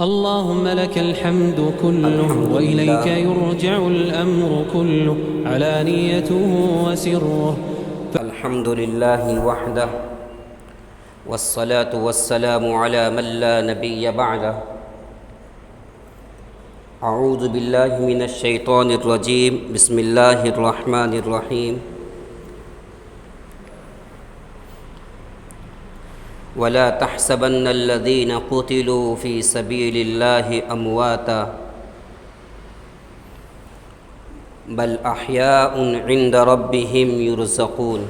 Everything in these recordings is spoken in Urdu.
اللهم لك الحمد كله الحمد وإليك لله يرجع الأمر كله علانيته وسره. الحمد لله وحده والصلاة والسلام على من لا نبي بعده. أعوذ بالله من الشيطان الرجيم. بسم الله الرحمن الرحيم. ولا تحسبن الذين قتلوا في سبيل الله أمواتا بل أحياء عند ربهم يرزقون.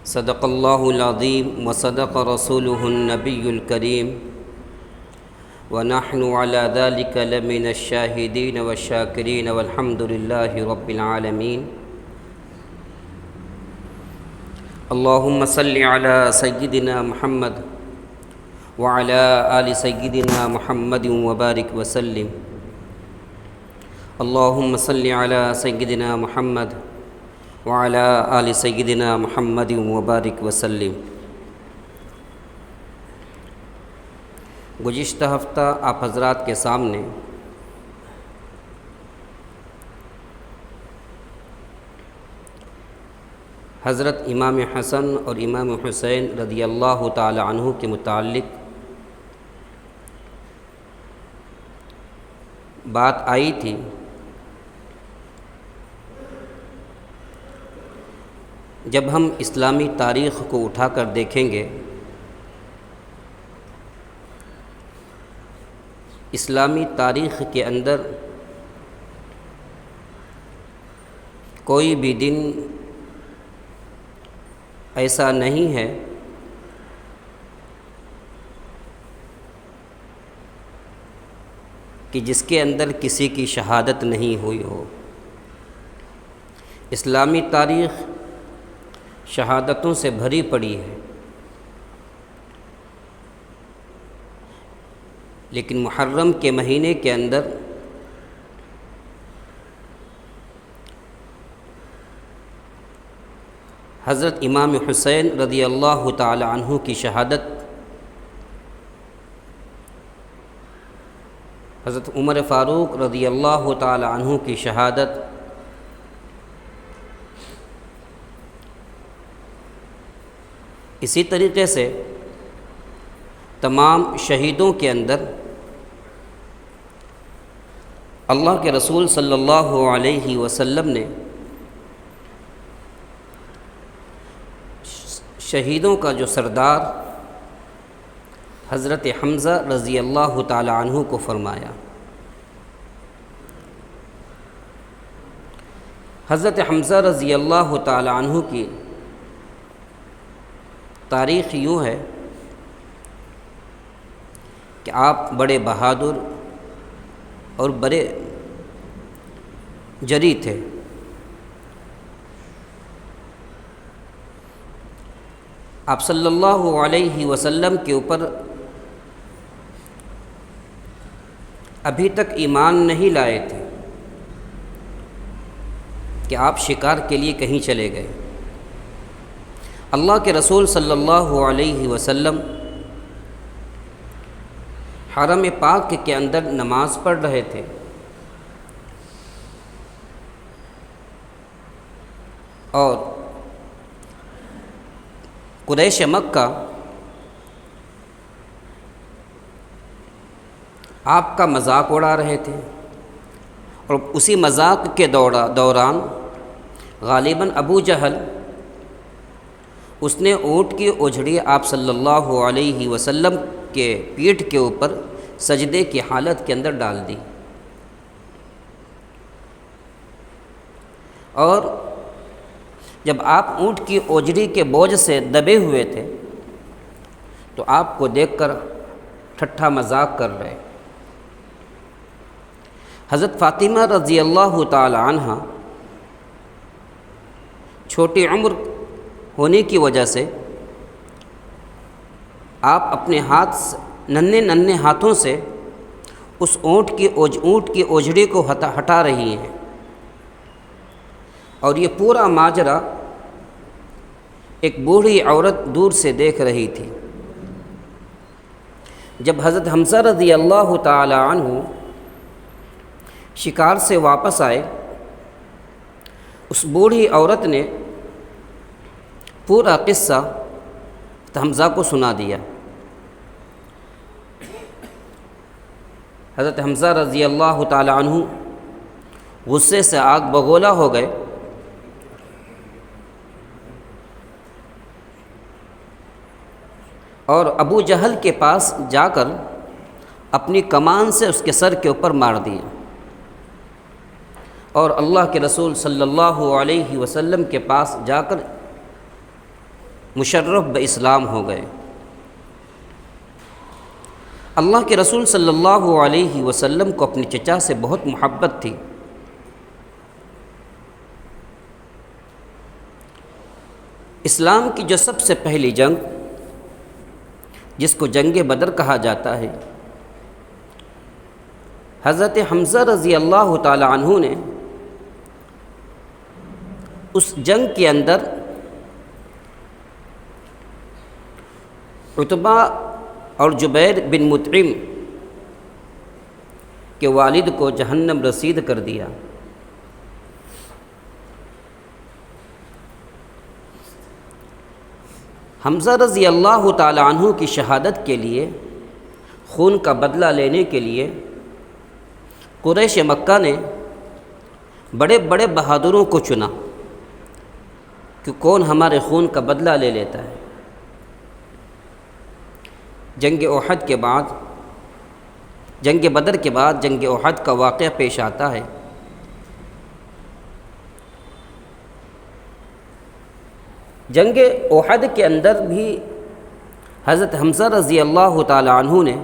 صدق الله العظيم وصدق رسوله النبي الكريم ونحن على ذلك لمن الشاهدين والشاكرين والحمد لله رب العالمين. اللهم صل على سيدنا محمد وعلى آل سيدنا محمد وبارك وسلم. اللهم صل على سيدنا محمد وعلى آل سيدنا محمد وبارك وسلم. گزشتہ ہفتہ آپ حضرات کے سامنے حضرت امام حسن اور امام حسین رضی اللہ تعالی عنہ کے متعلق بات آئی تھی. جب ہم اسلامی تاریخ کو اٹھا کر دیکھیں گے، اسلامی تاریخ کے اندر کوئی بھی دن ایسا نہیں ہے کہ جس کے اندر کسی کی شہادت نہیں ہوئی ہو. اسلامی تاریخ شہادتوں سے بھری پڑی ہے، لیکن محرم کے مہینے کے اندر حضرت امام حسین رضی اللہ تعالی عنہ کی شہادت، حضرت عمر فاروق رضی اللہ تعالی عنہ کی شہادت، اسی طریقے سے تمام شہیدوں کے اندر اللہ کے رسول صلی اللہ علیہ وسلم نے شہیدوں کا جو سردار حضرت حمزہ رضی اللہ تعالی عنہ کو فرمایا. حضرت حمزہ رضی اللہ تعالی عنہ کی تاریخ یوں ہے کہ آپ بڑے بہادر اور بڑے جری تھے. آپ صلی اللہ علیہ وسلم کے اوپر ابھی تک ایمان نہیں لائے تھے کہ آپ شکار کے لیے کہیں چلے گئے. اللہ کے رسول صلی اللہ علیہ وسلم حرم پاک کے اندر نماز پڑھ رہے تھے اور قریش مکہ آپ کا مذاق اڑا رہے تھے، اور اسی مذاق کے دوران غالباً ابو جہل اس نے اونٹ کی اوجھڑی آپ صلی اللہ علیہ وسلم کے پیٹھ کے اوپر سجدے کی حالت کے اندر ڈال دی، اور جب آپ اونٹ کی اوجھڑی کے بوجھ سے دبے ہوئے تھے تو آپ کو دیکھ کر ٹھٹھا مذاق کر رہے. حضرت فاطمہ رضی اللہ تعالی عنہ چھوٹی عمر ہونے کی وجہ سے آپ اپنے ننھے ہاتھوں سے اس اونٹ کی اوجھڑی کو ہٹا رہی ہیں، اور یہ پورا ماجرا ایک بوڑھی عورت دور سے دیکھ رہی تھی. جب حضرت حمزہ رضی اللہ تعالی عنہ شکار سے واپس آئے، اس بوڑھی عورت نے پورا قصہ حمزہ کو سنا دیا۔ حضرت حمزہ رضی اللہ تعالی عنہ غصے سے آگ بگولا ہو گئے اور ابو جہل کے پاس جا کر اپنی کمان سے اس کے سر کے اوپر مار دیا، اور اللہ کے رسول صلی اللہ علیہ وسلم کے پاس جا کر مشرف باسلام ہو گئے۔ اللہ کے رسول صلی اللہ علیہ وسلم کو اپنے چچا سے بہت محبت تھی۔ اسلام کی جو سب سے پہلی جنگ، جس کو جنگ بدر کہا جاتا ہے، حضرت حمزہ رضی اللہ تعالی عنہ نے اس جنگ کے اندر عتبہ اور جبیر بن مطعم کے والد کو جہنم رسید کر دیا۔ حمزہ رضی اللہ تعالی عنہ کی شہادت کے لیے، خون کا بدلہ لینے کے لیے قریش مکہ نے بڑے بڑے بہادروں کو چنا کہ کون ہمارے خون کا بدلہ لے لیتا ہے۔ جنگ احد کے بعد، جنگ بدر کے بعد جنگ احد کا واقعہ پیش آتا ہے۔ جنگ احد کے اندر بھی حضرت حمزہ رضی اللہ تعالی عنہ نے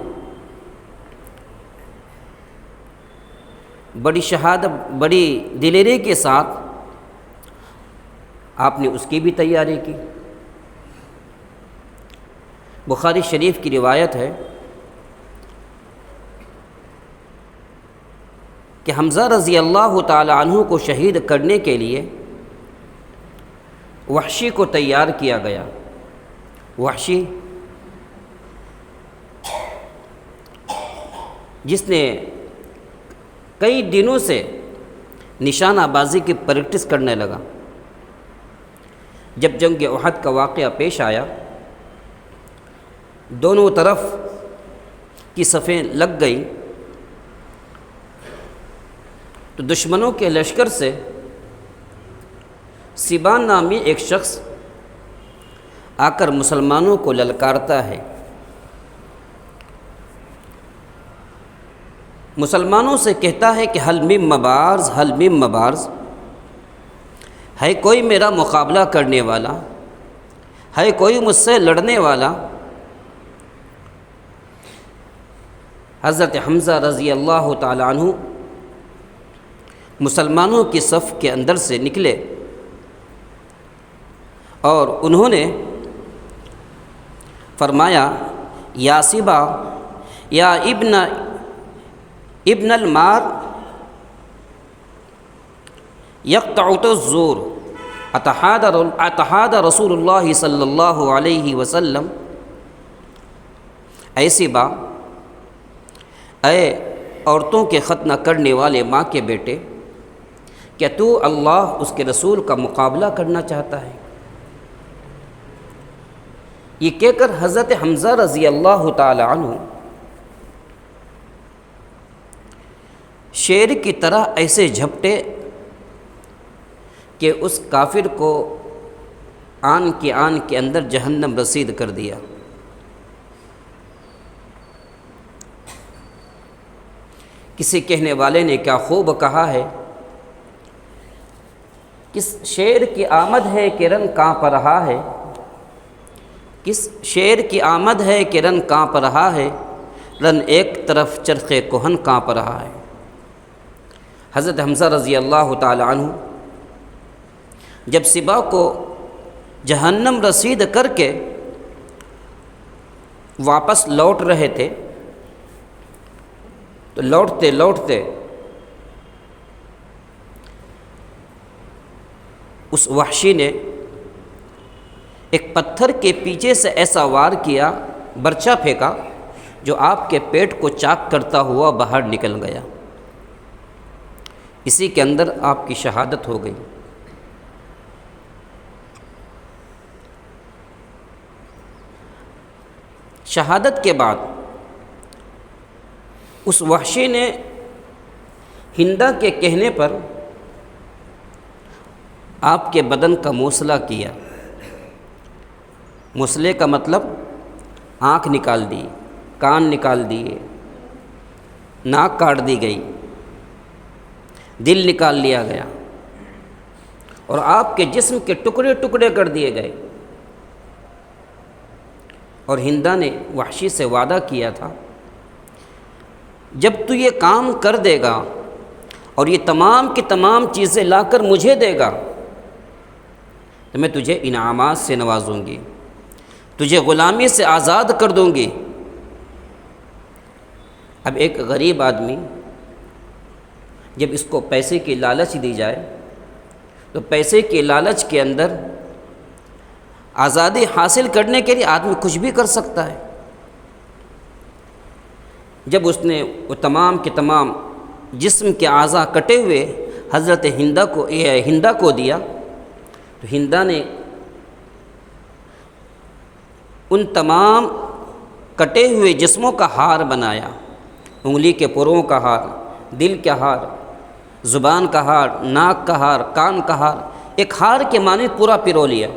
بڑی شہادت، بڑی دلیری کے ساتھ آپ نے اس کی بھی تیاری کی۔ بخاری شریف کی روایت ہے کہ حمزہ رضی اللہ تعالی عنہ کو شہید کرنے کے لیے وحشی کو تیار کیا گیا۔ وحشی جس نے کئی دنوں سے نشانہ بازی کی پریکٹس کرنے لگا۔ جب جنگ احد کا واقعہ پیش آیا، دونوں طرف کی صفیں لگ گئیں، تو دشمنوں کے لشکر سے سبان نامی ایک شخص آ کر مسلمانوں کو للکارتا ہے۔ مسلمانوں سے کہتا ہے کہ حل من مبارز، حل من مبارز، ہے کوئی میرا مقابلہ کرنے والا، ہے کوئی مجھ سے لڑنے والا؟ حضرت حمزہ رضی اللہ تعالی عنہ مسلمانوں کی صف کے اندر سے نکلے اور انہوں نے فرمایا، یا سبا، یا ابن المار، یقطع الزور، اتحاد رسول اللہ صلی اللہ علیہ وسلم، اے سبا، اے عورتوں کے ختنہ کرنے والے ماں کے بیٹے، کیا تو اللہ اس کے رسول کا مقابلہ کرنا چاہتا ہے؟ یہ کہہ کر حضرت حمزہ رضی اللہ تعالی عنہ شیر کی طرح ایسے جھپٹے کہ اس کافر کو آن کے اندر جہنم رسید کر دیا۔ کسی کہنے والے نے کیا خوب کہا ہے، کس شیر کی آمد ہے کہ رن کانپ رہا ہے، کس شیر کی آمد ہے کہ رن کانپ رہا ہے، رن ایک طرف چرخ کہن کانپ رہا ہے۔ حضرت حمزہ رضی اللہ تعالی عنہ جب سبا کو جہنم رسید کر کے واپس لوٹ رہے تھے، تو لوٹتے لوٹتے اس وحشی نے ایک پتھر کے پیچھے سے ایسا وار کیا، برچہ پھینکا جو آپ کے پیٹ کو چاک کرتا ہوا باہر نکل گیا، اسی کے اندر آپ کی شہادت ہو گئی۔ شہادت کے بعد اس وحشی نے ہندا کے کہنے پر آپ کے بدن کا موصلہ کیا۔ موصلے کا مطلب آنکھ نکال دی، کان نکال دیے، ناک کاٹ دی گئی، دل نکال لیا گیا، اور آپ کے جسم کے ٹکڑے ٹکڑے کر دیے گئے۔ اور ہندا نے وحشی سے وعدہ کیا تھا، جب تو یہ کام کر دے گا اور یہ تمام کی تمام چیزیں لا کر مجھے دے گا تو میں تجھے انعامات سے نوازوں گی، تجھے غلامی سے آزاد کر دوں گی۔ اب ایک غریب آدمی جب اس کو پیسے کی لالچ دی جائے تو پیسے کے لالچ کے اندر آزادی حاصل کرنے کے لیے آدمی کچھ بھی کر سکتا ہے۔ جب اس نے وہ تمام کے تمام جسم کے اعضاء کٹے ہوئے حضرت ہندا کو دیا تو ہندا نے ان تمام کٹے ہوئے جسموں کا ہار بنایا، انگلی کے پروں کا ہار، دل کا ہار، زبان کا ہار، ناک کا ہار، کان کا ہار، ایک ہار کے مانند پورا پرو لیا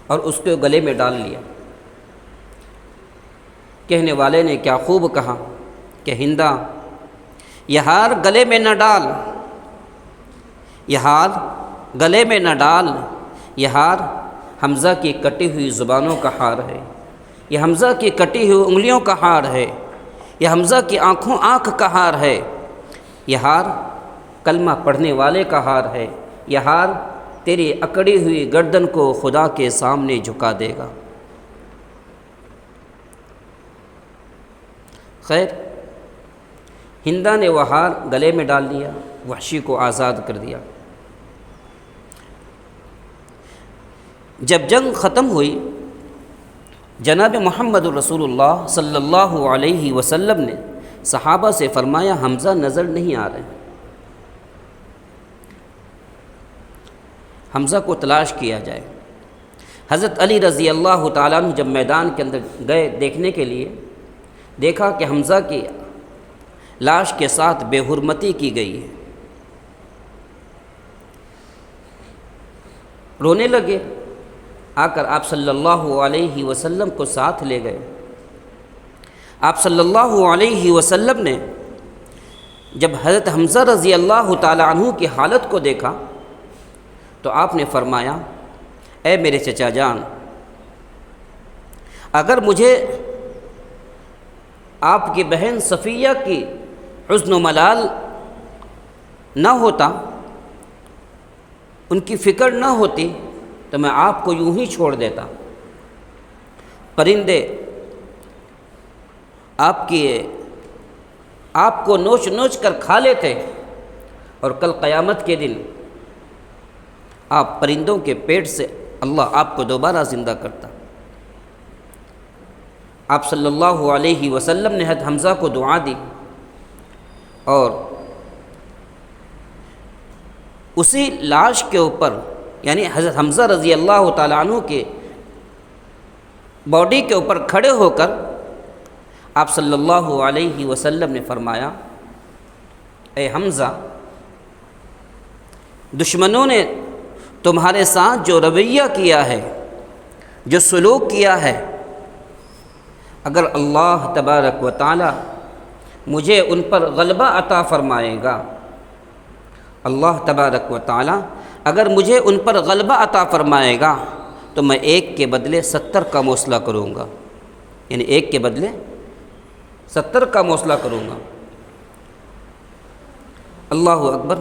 اور اس کو گلے میں ڈال لیا۔ کہنے والے نے کیا خوب کہا کہ ہندا، یہ ہار گلے میں نہ ڈال، یہ ہار گلے میں نہ ڈال، یہ ہار حمزہ کی کٹی ہوئی زبانوں کا ہار ہے، یہ حمزہ کی کٹی ہوئی انگلیوں کا ہار ہے، یہ حمزہ کی آنکھ کا ہار ہے، یہ ہار کلمہ پڑھنے والے کا ہار ہے، یہ ہار تیری اکڑی ہوئی گردن کو خدا کے سامنے جھکا دے گا۔ خیر، ہندا نے وہ ہار گلے میں ڈال لیا، وحشی کو آزاد کر دیا۔ جب جنگ ختم ہوئی، جناب محمد رسول اللہ صلی اللہ علیہ وسلم نے صحابہ سے فرمایا، حمزہ نظر نہیں آ رہے، حمزہ کو تلاش کیا جائے۔ حضرت علی رضی اللہ تعالیٰ عنہ جب میدان کے اندر گئے دیکھنے کے لیے، دیکھا کہ حمزہ کی لاش کے ساتھ بے حرمتی کی گئی ہے، رونے لگے، آ کر آپ صلی اللہ علیہ وسلم کو ساتھ لے گئے۔ آپ صلی اللہ علیہ وسلم نے جب حضرت حمزہ رضی اللہ تعالیٰ عنہ کی حالت کو دیکھا تو آپ نے فرمایا، اے میرے چچا جان، اگر مجھے آپ کی بہن صفیہ کی حزن و ملال نہ ہوتا، ان کی فکر نہ ہوتی تو میں آپ کو یوں ہی چھوڑ دیتا۔ پرندے آپ کو نوچ نوچ کر کھا لیتے اور کل قیامت کے دن آپ پرندوں کے پیٹ سے اللہ آپ کو دوبارہ زندہ کرتا۔ آپ صلی اللہ علیہ وسلم نے حضرت حمزہ کو دعا دی اور اسی لاش کے اوپر، یعنی حضرت حمزہ رضی اللہ تعالیٰ عنہ کے باڈی کے اوپر کھڑے ہو کر آپ صلی اللہ علیہ وسلم نے فرمایا، اے حمزہ، دشمنوں نے تمہارے ساتھ جو رویہ کیا ہے، جو سلوک کیا ہے، اگر اللہ تبارک و تعالی مجھے ان پر غلبہ عطا فرمائے گا، اللہ تبارک و تعالی اگر مجھے ان پر غلبہ عطا فرمائے گا تو میں ایک کے بدلے 70 کا موصلہ کروں گا، یعنی ایک کے بدلے 70 کا موصلہ کروں گا۔ اللہ اکبر۔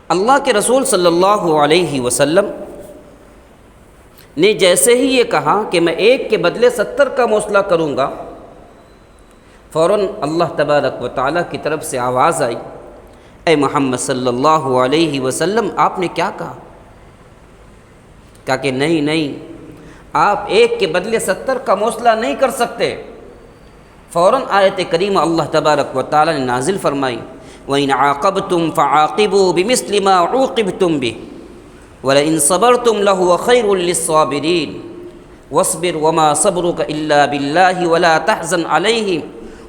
اللہ کے رسول صلی اللہ علیہ وسلم نے جیسے ہی یہ کہا کہ میں ایک کے بدلے 70 کا موصلہ کروں گا، فوراً اللہ تبارک و تعالیٰ کی طرف سے آواز آئی، اے محمد صلی اللہ علیہ وسلم، آپ نے کیا کہا؟ کہا کہ نہیں، آپ ایک کے بدلے 70 کا موصلہ نہیں کر سکتے، فوراً آیت کریمہ اللہ تبارک و تعالیٰ نے نازل فرمائی، وَإِنْ عَاقَبْتُمْ فَعَاقِبُوا بِمِثْلِ مَا عُوقِبْتُمْ بِهِ وَلَئِنْ صَبَرْتُمْ لَهُوَ خَيْرٌ لِلصَّابِرِينَ وَاصْبِرْ وَمَا صَبْرُكَ إِلَّا بِاللَّهِ وَلَا تَحْزَنْ عَلَيْهِمْ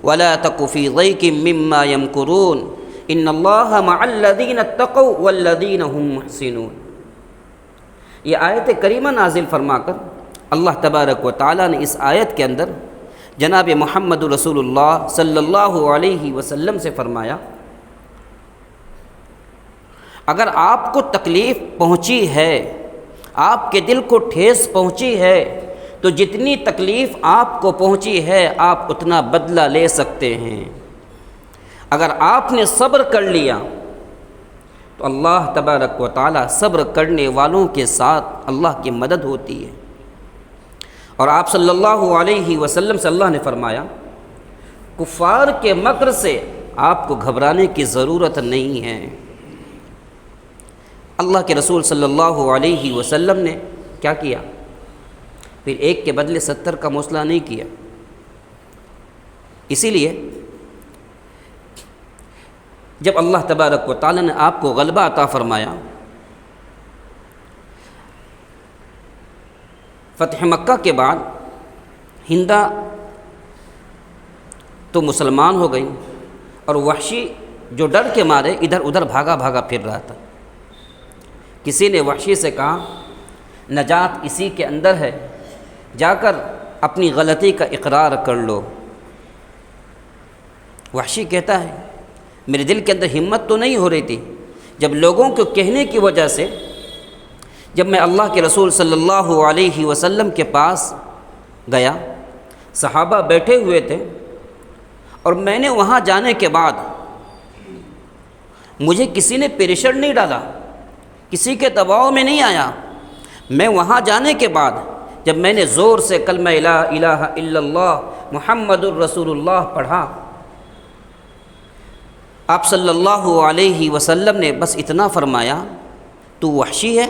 وَلَا تَكُ فِي ضَيْقٍ مِّمَّا يَمْكُرُونَ إِنَّ اللَّهَ مَعَ الَّذِينَ اتَّقَوْا وَالَّذِينَ هُمْ مُحْسِنُونَ۔ یہ آیت کریمہ نازل فرما کر اللہ تبارک و تعالیٰ نے اس آیت کے اندر جناب محمد رسول اللہ صلی اللہ علیہ وسلم سے فرمایا، اگر آپ کو تکلیف پہنچی ہے، آپ کے دل کو ٹھیس پہنچی ہے، تو جتنی تکلیف آپ کو پہنچی ہے آپ اتنا بدلہ لے سکتے ہیں۔ اگر آپ نے صبر کر لیا تو اللہ تبارک و تعالیٰ صبر کرنے والوں کے ساتھ اللہ کی مدد ہوتی ہے۔ اور آپ صلی اللہ علیہ وسلم سے اللہ نے فرمایا، کفار کے مکر سے آپ کو گھبرانے کی ضرورت نہیں ہے۔ اللہ کے رسول صلی اللہ علیہ وسلم نے کیا کیا؟ پھر ایک کے بدلے 70 کا موصلہ نہیں کیا۔ اسی لیے جب اللہ تبارک و تعالیٰ نے آپ کو غلبہ عطا فرمایا، فتح مکہ کے بعد ہندہ تو مسلمان ہو گئی، اور وحشی جو ڈر کے مارے ادھر ادھر بھاگا پھر رہا تھا۔ کسی نے وحشی سے کہا، نجات اسی کے اندر ہے، جا کر اپنی غلطی کا اقرار کر لو۔ وحشی کہتا ہے، میرے دل کے اندر ہمت تو نہیں ہو رہی تھی، جب لوگوں کو کہنے کی وجہ سے جب میں اللہ کے رسول صلی اللہ علیہ وسلم کے پاس گیا، صحابہ بیٹھے ہوئے تھے، اور میں نے وہاں جانے کے بعد مجھے کسی نے پریشر نہیں ڈالا، کسی کے دباؤ میں نہیں آیا۔ میں وہاں جانے کے بعد جب میں نے زور سے کلمہ لا الہ الا اللہ محمد الرسول اللہ پڑھا، آپ صلی اللہ علیہ وسلم نے بس اتنا فرمایا، تو وحشی ہے؟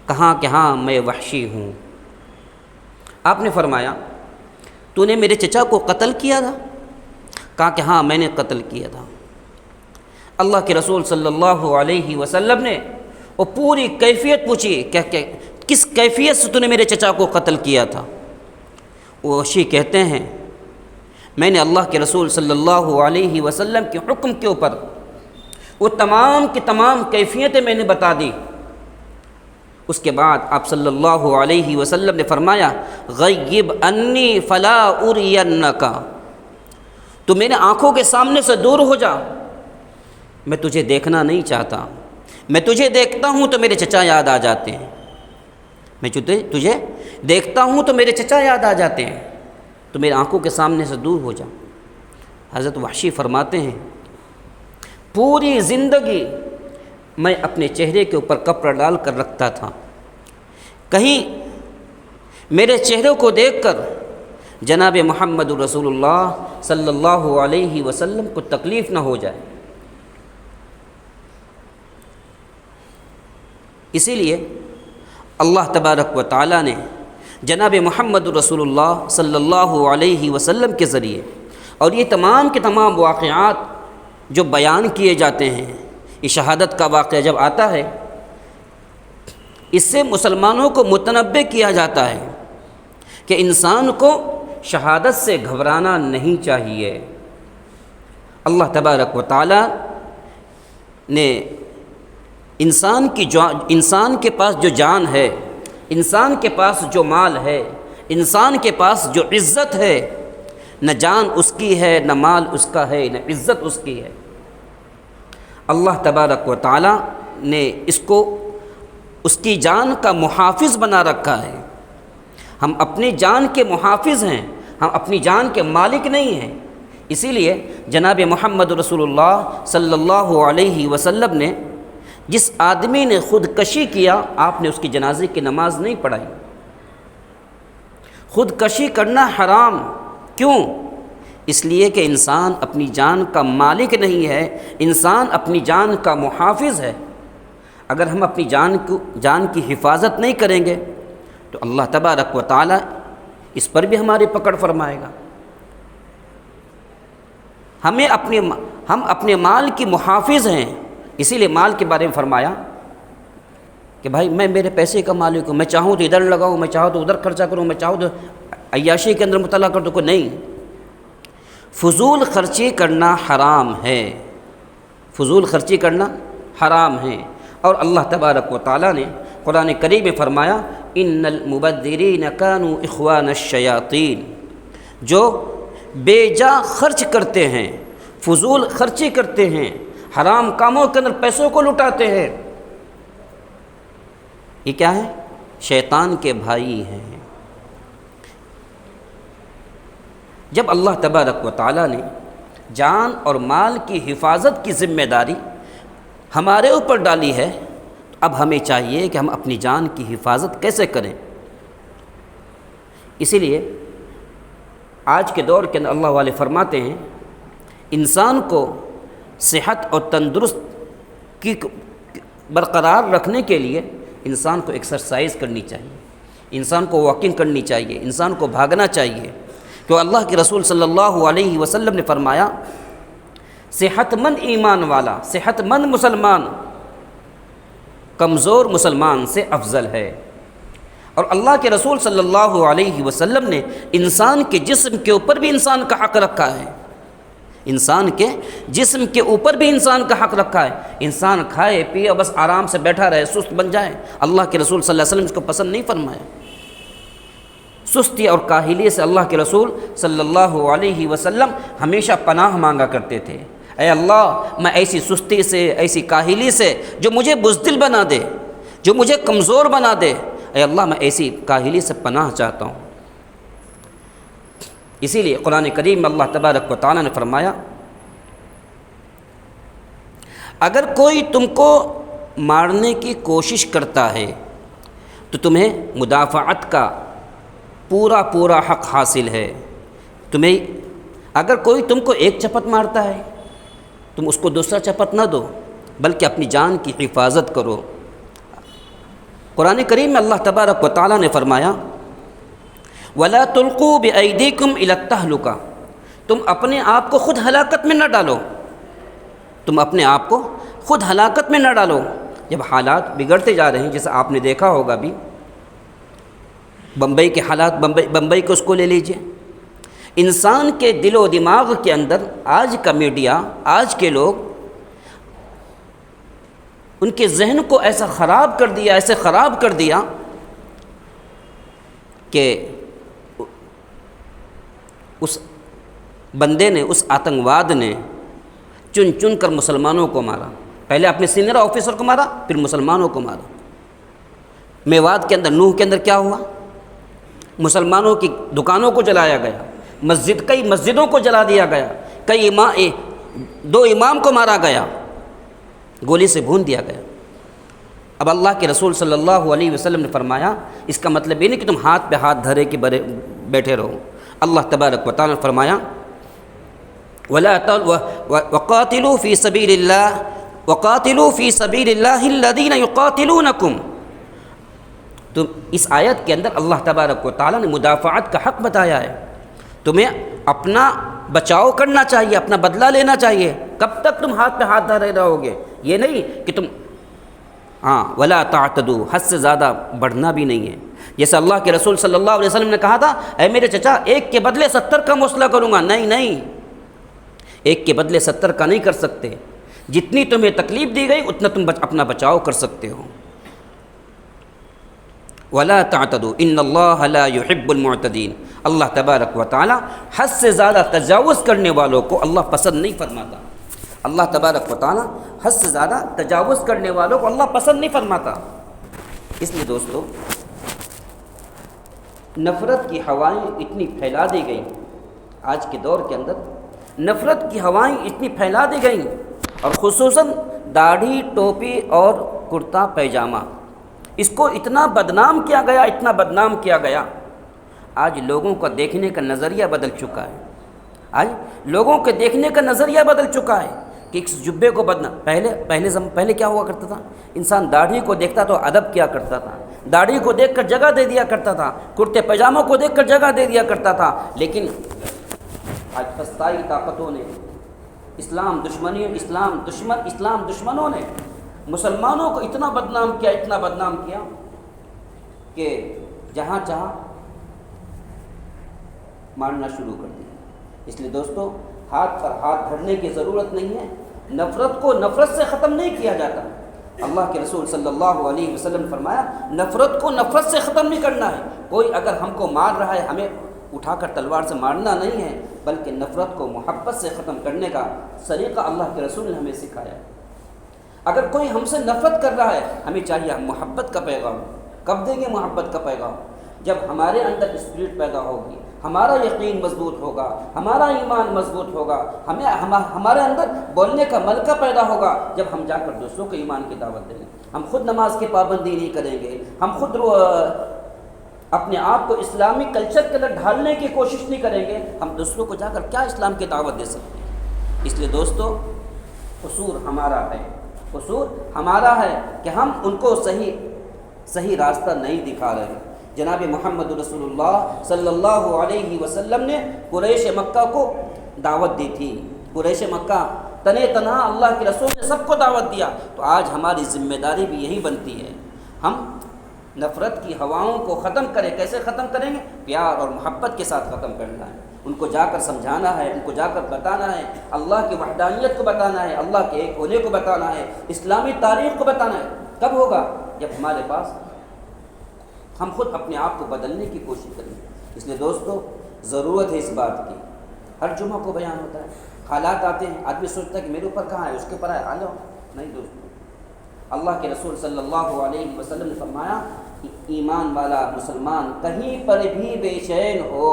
کہاں کہ ہاں میں وحشی ہوں۔ آپ نے فرمایا، تو نے میرے چچا کو قتل کیا تھا؟ کہا کہ ہاں میں نے قتل کیا تھا۔ اللہ کے رسول صلی اللہ علیہ وسلم نے وہ پوری کیفیت پوچھی کہ کس کیفیت سے تو نے میرے چچا کو قتل کیا تھا؟ وہ وحشی کہتے ہیں، میں نے اللہ کے رسول صلی اللہ علیہ وسلم کے حکم کے اوپر وہ تمام کی تمام کیفیتیں میں نے بتا دی۔ اس کے بعد آپ صلی اللہ علیہ وسلم نے فرمایا، غیب انی فلا ارینک، تو میرے آنکھوں کے سامنے سے دور ہو جا، میں تجھے دیکھنا نہیں چاہتا، میں تجھے دیکھتا ہوں تو میرے چچا یاد آ جاتے ہیں، میں تجھے دیکھتا ہوں تو میرے چچا یاد آ جاتے ہیں، تو میرے آنکھوں کے سامنے سے دور ہو جا۔ حضرت وحشی فرماتے ہیں، پوری زندگی میں اپنے چہرے کے اوپر کپڑا ڈال کر رکھتا تھا، کہیں میرے چہرے کو دیکھ کر جناب محمد رسول اللہ صلی اللہ علیہ وسلم کو تکلیف نہ ہو جائے۔ اسی لیے اللہ تبارک و تعالیٰ نے جناب محمد رسول اللہ صلی اللہ علیہ وسلم کے ذریعے اور یہ تمام کے تمام واقعات جو بیان کیے جاتے ہیں، یہ شہادت کا واقعہ جب آتا ہے، اس سے مسلمانوں کو متنبہ کیا جاتا ہے کہ انسان کو شہادت سے گھبرانا نہیں چاہیے۔ اللہ تبارک و تعالیٰ نے انسان کے پاس جو جان ہے، انسان کے پاس جو مال ہے، انسان کے پاس جو عزت ہے، نہ جان اس کی ہے، نہ مال اس کا ہے، نہ عزت اس کی ہے، اللہ تبارک و تعالیٰ نے اس کو اس کی جان کا محافظ بنا رکھا ہے۔ ہم اپنی جان کے محافظ ہیں، ہم اپنی جان کے مالک نہیں ہیں۔ اسی لیے جناب محمد رسول اللہ صلی اللہ علیہ وسلم نے جس آدمی نے خودکشی کیا، آپ نے اس کی جنازے کی نماز نہیں پڑھائی۔ خودکشی کرنا حرام، کیوں؟ اس لیے کہ انسان اپنی جان کا مالک نہیں ہے، انسان اپنی جان کا محافظ ہے۔ اگر ہم اپنی جان کی حفاظت نہیں کریں گے تو اللہ تبارک و تعالیٰ اس پر بھی ہماری پکڑ فرمائے گا۔ ہم اپنے مال کی محافظ ہیں، اسی لیے مال کے بارے میں فرمایا کہ بھائی میں میرے پیسے کا مالک ہوں، میں چاہوں تو ادھر لگاؤں، میں چاہوں تو ادھر خرچہ کروں، میں چاہوں تو عیاشی کے اندر مطالعہ کر دوں، کوئی نہیں۔ فضول خرچی کرنا حرام ہے، فضول خرچی کرنا حرام ہے۔ اور اللہ تبارک و تعالیٰ نے قرآن کریم میں فرمایا ان المبذرین کانوا اخوان الشیاطین، جو بے جا خرچ کرتے ہیں، فضول خرچی کرتے ہیں، حرام کاموں کے اندر پیسوں کو لٹاتے ہیں، یہ کیا ہے؟ شیطان کے بھائی ہیں۔ جب اللہ تبارک و تعالیٰ نے جان اور مال کی حفاظت کی ذمہ داری ہمارے اوپر ڈالی ہے، اب ہمیں چاہیے کہ ہم اپنی جان کی حفاظت کیسے کریں۔ اسی لیے آج کے دور کے اندر اللہ والے فرماتے ہیں انسان کو صحت اور تندرست کی برقرار رکھنے کے لیے انسان کو ایکسرسائز کرنی چاہیے، انسان کو واکنگ کرنی چاہیے، انسان کو بھاگنا چاہیے، کہ اللہ کے رسول صلی اللہ علیہ وسلم نے فرمایا صحت مند ایمان والا، صحت مند مسلمان کمزور مسلمان سے افضل ہے۔ اور اللہ کے رسول صلی اللہ علیہ وسلم نے انسان کے جسم کے اوپر بھی انسان کا حق رکھا ہے، انسان کے جسم کے اوپر بھی انسان کا حق رکھا ہے۔ انسان کھائے پیے بس آرام سے بیٹھا رہے، سست بن جائے، اللہ کے رسول صلی اللہ علیہ وسلم اس کو پسند نہیں فرمایا۔ سستی اور کاہلی سے اللہ کے رسول صلی اللہ علیہ وسلم ہمیشہ پناہ مانگا کرتے تھے، اے اللہ میں ایسی سستی سے، ایسی کاہلی سے جو مجھے بزدل بنا دے، جو مجھے کمزور بنا دے، اے اللہ میں ایسی کاہلی سے پناہ چاہتا ہوں۔ اسی لیے قرآن کریم میں اللہ تبارک و تعالیٰ نے فرمایا اگر کوئی تم کو مارنے کی کوشش کرتا ہے تو تمہیں مدافعت کا پورا حق حاصل ہے۔ تمہیں اگر کوئی تم کو ایک چپت مارتا ہے تم اس کو دوسرا چپت نہ دو، بلکہ اپنی جان کی حفاظت کرو۔ قرآن کریم میں اللہ تبارک و تعالیٰ نے فرمایا وَلَا تُلْقُوا بِأَيْدِيكُمْ إِلَى التَّهْلُكَةِ، تم اپنے آپ کو خود ہلاکت میں نہ ڈالو، تم اپنے آپ کو خود ہلاکت میں نہ ڈالو۔ جب حالات بگڑتے جا رہے ہیں، جیسے آپ نے دیکھا ہوگا بھی بمبئی کے حالات، بمبئی کو اس کو لے لیجئے، انسان کے دل و دماغ کے اندر آج کا میڈیا، آج کے لوگ ان کے ذہن کو ایسا خراب کر دیا، ایسے خراب کر دیا کہ اس بندے نے، اس آتنکواد نے چن کر مسلمانوں کو مارا، پہلے اپنے سینئر آفیسر کو مارا، پھر مسلمانوں کو مارا۔ میوات کے اندر، نوح کے اندر کیا ہوا؟ مسلمانوں کی دکانوں کو جلایا گیا، کئی مسجدوں کو جلا دیا گیا، دو امام کو مارا گیا، گولی سے بھون دیا گیا۔ اب اللہ کے رسول صلی اللہ علیہ وسلم نے فرمایا اس کا مطلب یہ نہیں کہ تم ہاتھ پہ ہاتھ دھرے کے بیٹھے رہو۔ اللہ تبارک و تعالیٰ نے فرمایا وَقَاتِلُوا فِي سَبِيلِ اللَّهِ وَقَاتِلُوا فِي سَبِيلِ اللَّهِ الَّذِينَ يُقَاتِلُونَكُمْ۔ تو اس آیت کے اندر اللہ تبارک و تعالیٰ نے مدافعت کا حق بتایا ہے، تمہیں اپنا بچاؤ کرنا چاہیے، اپنا بدلہ لینا چاہیے۔ کب تک تم ہاتھ پہ ہاتھ دھرے رہو گے؟ یہ نہیں کہ تم وَلَا تَعْتَدُوا، حد سے زیادہ بڑھنا بھی نہیں ہے۔ جیسے اللہ کے رسول صلی اللہ علیہ وسلم نے کہا تھا اے میرے چچا ایک کے بدلے 70 کا مسئلہ کروں گا، نہیں، ایک کے بدلے 70 کا نہیں کر سکتے، جتنی تمہیں تکلیف دی گئی اتنا تم اپنا بچاؤ کر سکتے ہو۔ وَلَا تَعْتَدُوا إِنَّ اللَّهَ لَا يُحِبُّ الْمُعْتَدِينَ، اللہ تبارک و تعالی حد سے زیادہ تجاوز کرنے والوں کو اللہ پسند نہیں فرماتا۔ اللہ تبارک و تعالی حد سے زیادہ تجاوز کرنے والوں کو اللہ پسند نہیں فرماتا۔ اس لیے دوستو نفرت کی ہوائیں اتنی پھیلا دی گئیں، آج کے دور کے اندر نفرت کی ہوائیں اتنی پھیلا دی گئیں، اور خصوصاً داڑھی، ٹوپی اور کرتا پیجامہ، اس کو اتنا بدنام کیا گیا، اتنا بدنام کیا گیا، آج لوگوں کا دیکھنے کا نظریہ بدل چکا ہے۔ آج لوگوں کے دیکھنے کا نظریہ بدل چکا ہے کہ اس جبے کو پہلے کیا ہوا کرتا تھا؟ انسان داڑھی کو دیکھتا تو ادب کیا کرتا تھا، داڑھی کو دیکھ کر جگہ دے دیا کرتا تھا، کرتے پیجاموں کو دیکھ کر جگہ دے دیا کرتا تھا۔ لیکن آج فسطائی طاقتوں نے اسلام دشمنوں نے مسلمانوں کو اتنا بدنام کیا کہ جہاں چاہا مارنا شروع کر دیا۔ اس لیے دوستو، ہاتھ پر ہاتھ دھرنے کی ضرورت نہیں ہے۔ نفرت کو نفرت سے ختم نہیں کیا جاتا۔ اللہ کے رسول صلی اللہ علیہ وسلم فرمایا، نفرت کو نفرت سے ختم نہیں کرنا ہے۔ کوئی اگر ہم کو مار رہا ہے، ہمیں اٹھا کر تلوار سے مارنا نہیں ہے، بلکہ نفرت کو محبت سے ختم کرنے کا طریقہ اللہ کے رسول نے ہمیں سکھایا۔ اگر کوئی ہم سے نفرت کر رہا ہے، ہمیں چاہیے ہم محبت کا پیغام کب دیں گے؟ محبت کا پیغام جب ہمارے اندر اسپرٹ پیدا ہوگی، ہمارا یقین مضبوط ہوگا، ہمارا ایمان مضبوط ہوگا، ہمارے اندر بولنے کا ملکہ پیدا ہوگا، جب ہم جا کر دوسروں کو ایمان کی دعوت دیں گے۔ ہم خود نماز کی پابندی نہیں کریں گے، ہم خود اپنے آپ کو اسلامی کلچر کے اندر ڈھالنے کی کوشش نہیں کریں گے، ہم دوسروں کو جا کر کیا اسلام کی دعوت دے سکتے ہیں؟ اس لیے دوستو، قصور ہمارا ہے کہ ہم ان کو صحیح راستہ نہیں دکھا رہے۔ جناب محمد رسول اللہ صلی اللہ علیہ وسلم نے قریش مکہ کو دعوت دی تھی۔ قریش مکہ تنہا اللہ کے رسول نے سب کو دعوت دیا، تو آج ہماری ذمہ داری بھی یہی بنتی ہے، ہم نفرت کی ہواؤں کو ختم کریں۔ کیسے ختم کریں گے؟ پیار اور محبت کے ساتھ ختم کرنا ہے۔ ان کو جا کر سمجھانا ہے، ان کو جا کر بتانا ہے، اللہ کی وحدانیت کو بتانا ہے، اللہ کے ایک ہونے کو بتانا ہے، اسلامی تاریخ کو بتانا ہے۔ کب ہوگا؟ جب ہمارے پاس ہم خود اپنے آپ کو بدلنے کی کوشش کریں۔ اس لیے دوستو، ضرورت ہے اس بات کی۔ ہر جمعہ کو بیان ہوتا ہے، حالات آتے ہیں، آدمی سوچتا ہے کہ میرے اوپر کہاں ہے، اس کے اوپر ہے، آ جاؤ۔ نہیں دوستو، اللہ کے رسول صلی اللہ علیہ وسلم نے فرمایا کہ ایمان والا مسلمان کہیں پر بھی بے چین ہو،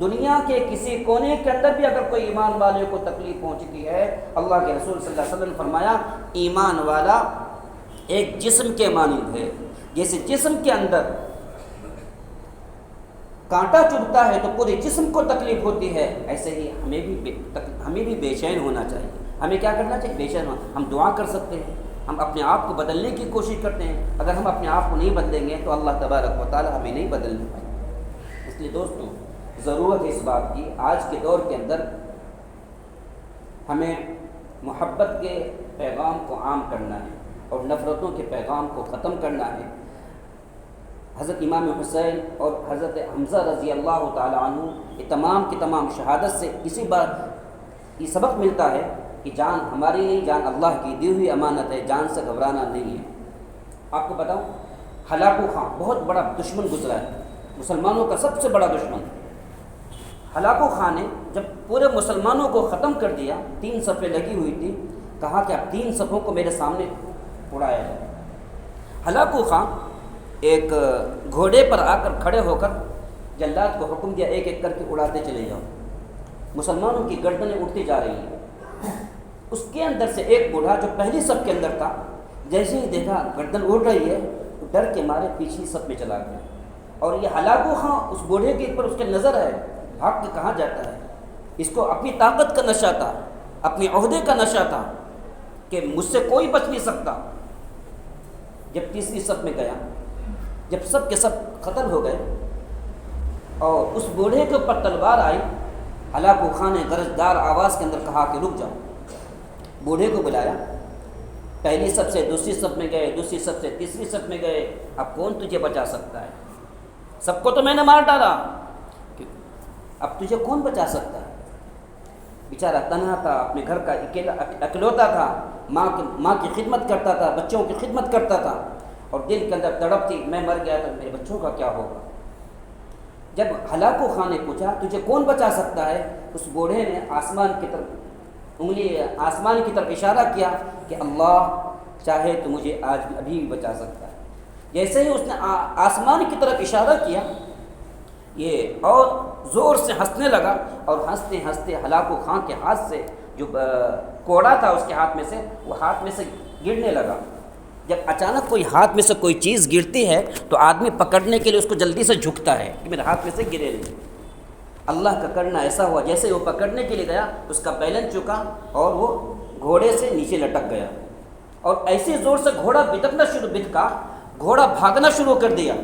دنیا کے کسی کونے کے اندر بھی اگر کوئی ایمان والے کو تکلیف پہنچتی ہے، اللہ کے رسول صلی اللہ علیہ وسلم نے فرمایا ایمان والا ایک جسم کے مانند ہے۔ جیسے جسم کے اندر کانٹا چبھتا ہے تو پورے جسم کو تکلیف ہوتی ہے، ایسے ہی ہمیں بھی بے چین ہونا چاہیے۔ ہمیں کیا کرنا چاہیے؟ بے چین ہونا۔ ہم دعا کر سکتے ہیں، ہم اپنے آپ کو بدلنے کی کوشش کرتے ہیں۔ اگر ہم اپنے آپ کو نہیں بدلیں گے تو اللہ تبارک و تعالی ہمیں نہیں بدلنے پائیں گے۔ اس لیے دوستوں، ضرورت ہے اس بات کی، آج کے دور کے اندر ہمیں محبت کے پیغام کو عام کرنا ہے اور نفرتوں کے پیغام کو ختم کرنا ہے۔ حضرت امام حسین اور حضرت حمزہ رضی اللہ تعالی عنہ، یہ تمام کی تمام شہادت سے اسی بات یہ سبق ملتا ہے کہ جان ہماری نہیں، جان اللہ کی دی ہوئی امانت ہے، جان سے گھبرانا نہیں ہے۔ آپ کو بتاؤں، ہلاکو خان بہت بڑا دشمن گزرا ہے، مسلمانوں کا سب سے بڑا دشمن۔ ہلاکو خان نے جب پورے مسلمانوں کو ختم کر دیا، 3 صفیں لگی ہوئی تھی، کہا کہ اب 3 صفوں کو میرے سامنے اڑایا جائے۔ ہلاکو خان ایک گھوڑے پر آ کر کھڑے ہو کر جلاد کو حکم دیا، ایک ایک کر کے اڑاتے چلے جاؤ۔ مسلمانوں کی گردنیں اٹھتی جا رہی ہیں۔ اس کے اندر سے ایک بوڑھا جو پہلی صف کے اندر تھا، جیسے ہی دیکھا گردن اڑ رہی ہے تو ڈر کے مارے پیچھے صف میں چلا گیا۔ اور یہ ہلاکو خان اس بوڑھے کے اوپر اس کے نظر ہے، بھاگ کے کہاں جاتا ہے؟ اس کو اپنی طاقت کا نشہ تھا، اپنے عہدے کا نشہ تھا کہ مجھ سے کوئی بچ نہیں سکتا۔ جب تیسری صف میں گیا، جب سب کے سب قتل ہو گئے اور اس بوڑھے کے اوپر تلوار آئی، ہلاکو خان نے گرجدار آواز کے اندر کہا کہ رک جاؤ۔ بوڑھے کو بلایا، پہلی صف سے دوسری صف میں گئے، دوسری صف سے تیسری صف میں گئے، اب کون تجھے بچا سکتا ہے؟ سب کو تو میں نے مار ڈالا، اب تجھے کون بچا سکتا ہے؟ بیچارہ تنہا تھا، اپنے گھر کا اکلوتا تھا، ماں کی خدمت کرتا تھا، بچوں کی خدمت کرتا تھا، اور دل کے اندر تڑپ تھی، میں مر گیا تو میرے بچوں کا کیا ہوگا؟ جب ہلاکو خان نے پوچھا تجھے کون بچا سکتا ہے، اس بوڑھے نے آسمان کی طرف اشارہ کیا کہ اللہ چاہے تو مجھے آج ابھی بھی بچا سکتا ہے۔ جیسے ہی اس نے آسمان کی طرف اشارہ کیا، یہ اور زور سے ہنسنے لگا، اور ہنستے ہنستے ہلاکو خان کے ہاتھ سے جو کوڑا تھا اس کے ہاتھ میں سے، وہ ہاتھ میں سے گرنے لگا۔ جب اچانک کوئی ہاتھ میں سے کوئی چیز گرتی ہے تو آدمی پکڑنے کے لیے اس کو جلدی سے جھکتا ہے کہ میرے ہاتھ میں سے گرے نہیں۔ اللہ کا کرنا ایسا ہوا، جیسے وہ پکڑنے کے لیے گیا اس کا بیلنس چکا اور وہ گھوڑے سے نیچے لٹک گیا، اور ایسے زور سے گھوڑا گھوڑا بھاگنا شروع کر دیا،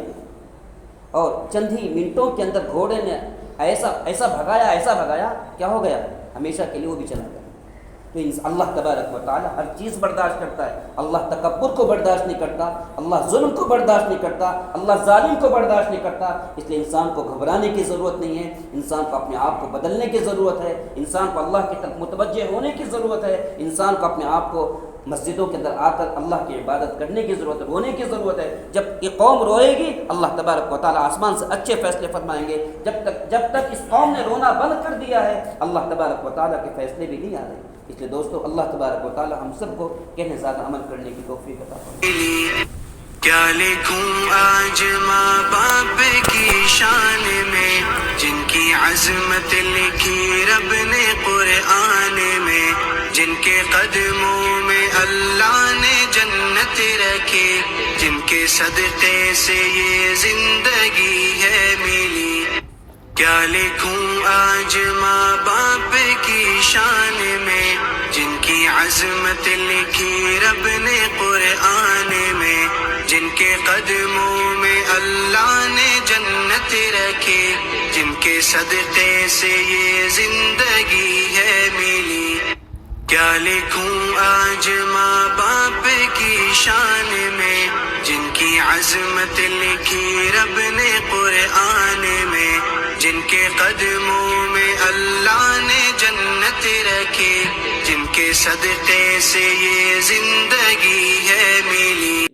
اور چند ہی منٹوں کے اندر گھوڑے نے ایسا بھگایا کیا ہو گیا، ہمیشہ کے لیے وہ بھی چلا گیا۔ تو اللہ تبارک و تعالی ہر چیز برداشت کرتا ہے. اللہ تکبر کو برداشت نہیں کرتا, اللہ ظلم کو برداشت نہیں کرتا, اللہ ظالم کو برداشت نہیں کرتا. اس لیے انسان کو گھبرانے کی ضرورت نہیں ہے, انسان کو اپنے آپ کو بدلنے کی ضرورت ہے, انسان کو اللہ کی طرف متوجہ ہونے کی ضرورت ہے, انسان کو اپنے آپ کو مسجدوں کے اندر آ کر اللہ کی عبادت کرنے کی ضرورت ہے, رونے کی ضرورت ہے. جب یہ قوم روئے گی اللہ تبارک و تعالیٰ آسمان سے اچھے فیصلے فرمائیں گے. جب تک اس قوم نے رونا بند کر دیا ہے اللہ تبارک و تعالیٰ کے فیصلے بھی نہیں آ رہے. اس لیے دوستو اللہ تبارک و تعالیٰ ہم سب کو کہنے زیادہ عمل کرنے کی توفیق عطا فرمائے. کیا لکھوں آج ماں باپ کی شان میں, جن کی عظمت لکھی رب نے قرآن میں, جن کے قدموں میں اللہ نے جنت رکھی, جن کے صدقے سے یہ زندگی ہے ملی. کیا لکھوں آج ماں باپ کی شان میں, جن کی عظمت لکھی رب نے قرآن میں, جن کے قدموں میں اللہ نے جنت رکھی, جن کے صدقے سے یہ زندگی ہے ملی. کیا لکھوں آج ماں باپ کی شان میں, جن کی عظمت لکھی رب نے قرآن میں, جن کے قدموں میں اللہ نے جنت رکھی, جن کے صدقے سے یہ زندگی ہے ملی.